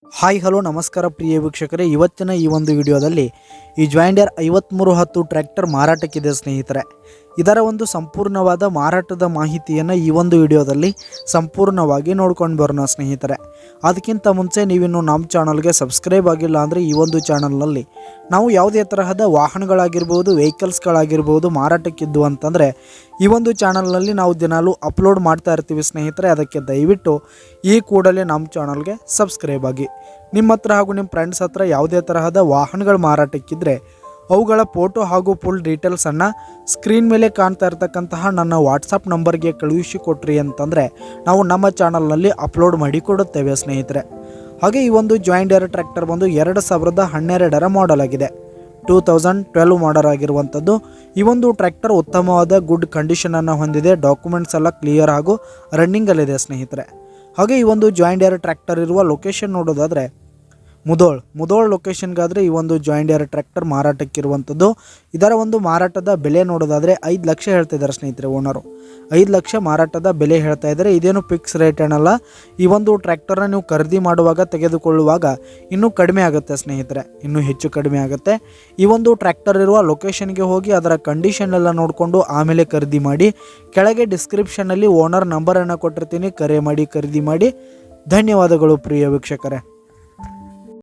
Hi hello ನಮಸ್ಕಾರ ಪ್ರಿಯ ವೀಕ್ಷಕರೇ, ಇವತ್ತಿನ ಈ ಒಂದು ವಿಡಿಯೋದಲ್ಲಿ ಈ ಜಾಯಿಂಡರ್ 5310 ಟ್ರ್ಯಾಕ್ಟರ್ ಮಾರಾಟಕ್ಕಿದೆ ಸ್ನೇಹಿತರೆ. ಇದರ ಒಂದು ಸಂಪೂರ್ಣವಾದ ಮಾರಾಟದ ಮಾಹಿತಿಯನ್ನು ಈ ಒಂದು ವಿಡಿಯೋದಲ್ಲಿ ಸಂಪೂರ್ಣವಾಗಿ ನೋಡ್ಕೊಂಡು ಬರೋಣ ಸ್ನೇಹಿತರೆ. ಅದಕ್ಕಿಂತ ಮುಂಚೆ ನೀವಿನ್ನು ನಮ್ಮ ಚಾನಲ್ಗೆ ಸಬ್ಸ್ಕ್ರೈಬ್ ಆಗಿಲ್ಲ ಅಂದರೆ ಈ ಒಂದು ಚಾನಲ್ನಲ್ಲಿ ನಾವು ಯಾವುದೇ ತರಹದ ವಾಹನಗಳಾಗಿರ್ಬೋದು, ವೆಹಿಕಲ್ಸ್ಗಳಾಗಿರ್ಬೋದು ಮಾರಾಟಕ್ಕಿದ್ದು ಅಂತಂದರೆ ಈ ಒಂದು ಚಾನಲ್ನಲ್ಲಿ ನಾವು ದಿನಾಲೂ ಅಪ್ಲೋಡ್ ಮಾಡ್ತಾ ಇರ್ತೀವಿ ಸ್ನೇಹಿತರೆ. ಅದಕ್ಕೆ ದಯವಿಟ್ಟು ಈ ಕೂಡಲೇ ನಮ್ಮ ಚಾನಲ್ಗೆ ಸಬ್ಸ್ಕ್ರೈಬ್ ಆಗಿ. ನಿಮ್ಮ ಹತ್ರ ಹಾಗೂ ನಿಮ್ಮ ಫ್ರೆಂಡ್ಸ್ ಹತ್ರ ಯಾವುದೇ ತರಹದ ವಾಹನಗಳು ಮಾರಾಟಕ್ಕಿದ್ರೆ ಅವುಗಳ ಫೋಟೋ ಹಾಗೂ ಫುಲ್ ಡೀಟೇಲ್ಸನ್ನು ಸ್ಕ್ರೀನ್ ಮೇಲೆ ಕಾಣ್ತಾ ಇರ್ತಕ್ಕಂತಹ ನನ್ನ ವಾಟ್ಸಪ್ ನಂಬರ್ಗೆ ಕಳುಹಿಸಿ ಕೊಟ್ರಿ ಅಂತಂದರೆ ನಾವು ನಮ್ಮ ಚಾನಲ್ನಲ್ಲಿ ಅಪ್ಲೋಡ್ ಮಾಡಿ ಕೊಡುತ್ತೇವೆ ಸ್ನೇಹಿತರೆ. ಹಾಗೆ ಈ ಒಂದು ಜಾಯಿಂಡರ್ ಟ್ರ್ಯಾಕ್ಟರ್ ಬಂದು 2012 ಮಾಡೆಲ್ ಆಗಿದೆ. 2012 ಮಾಡೆಲ್ ಆಗಿರುವಂಥದ್ದು. ಈ ಒಂದು ಟ್ರ್ಯಾಕ್ಟರ್ ಉತ್ತಮವಾದ ಗುಡ್ ಕಂಡೀಷನನ್ನು ಹೊಂದಿದೆ. ಡಾಕ್ಯುಮೆಂಟ್ಸ್ ಎಲ್ಲ ಕ್ಲಿಯರ್ ಹಾಗೂ ರನ್ನಿಂಗಲ್ಲಿದೆ ಸ್ನೇಹಿತರೆ. ಹಾಗೆ ಈ ಒಂದು ಜಾಯಿಂಡರ್ ಟ್ರ್ಯಾಕ್ಟರ್ ಇರುವ ಲೊಕೇಶನ್ ನೋಡೋದಾದರೆ ಮುದೋಳ್ ಲೊಕೇಶನ್ಗಾದರೆ ಈ ಒಂದು ಜಾಯಿಂಡರ್ ಟ್ರ್ಯಾಕ್ಟರ್ ಮಾರಾಟಕ್ಕಿರುವಂಥದ್ದು. ಇದರ ಒಂದು ಮಾರಾಟದ ಬೆಲೆ ನೋಡೋದಾದರೆ 5 ಲಕ್ಷ ಹೇಳ್ತಾ ಇದ್ದಾರೆ ಸ್ನೇಹಿತರೆ. ಓನರು 5 ಲಕ್ಷ ಮಾರಾಟದ ಬೆಲೆ ಹೇಳ್ತಾ ಇದ್ದಾರೆ. ಇದೇನು ಫಿಕ್ಸ್ ರೇಟ್ ಏನಲ್ಲ. ಈ ಒಂದು ಟ್ರ್ಯಾಕ್ಟರ್ನ ನೀವು ಖರೀದಿ ಮಾಡುವಾಗ ತೆಗೆದುಕೊಳ್ಳುವಾಗ ಇನ್ನೂ ಕಡಿಮೆ ಆಗುತ್ತೆ ಸ್ನೇಹಿತರೆ, ಇನ್ನೂ ಹೆಚ್ಚು ಕಡಿಮೆ ಆಗುತ್ತೆ. ಈ ಒಂದು ಟ್ರ್ಯಾಕ್ಟರ್ ಇರುವ ಲೊಕೇಶನ್ಗೆ ಹೋಗಿ ಅದರ ಕಂಡೀಷನ್ ಎಲ್ಲ ನೋಡಿಕೊಂಡು ಆಮೇಲೆ ಖರೀದಿ ಮಾಡಿ. ಕೆಳಗೆ ಡಿಸ್ಕ್ರಿಪ್ಷನ್ನಲ್ಲಿ ಓನರ್ ನಂಬರನ್ನು ಕೊಟ್ಟಿರ್ತೀನಿ, ಕರೆ ಮಾಡಿ ಖರೀದಿ ಮಾಡಿ. ಧನ್ಯವಾದಗಳು ಪ್ರಿಯ ವೀಕ್ಷಕರೇ.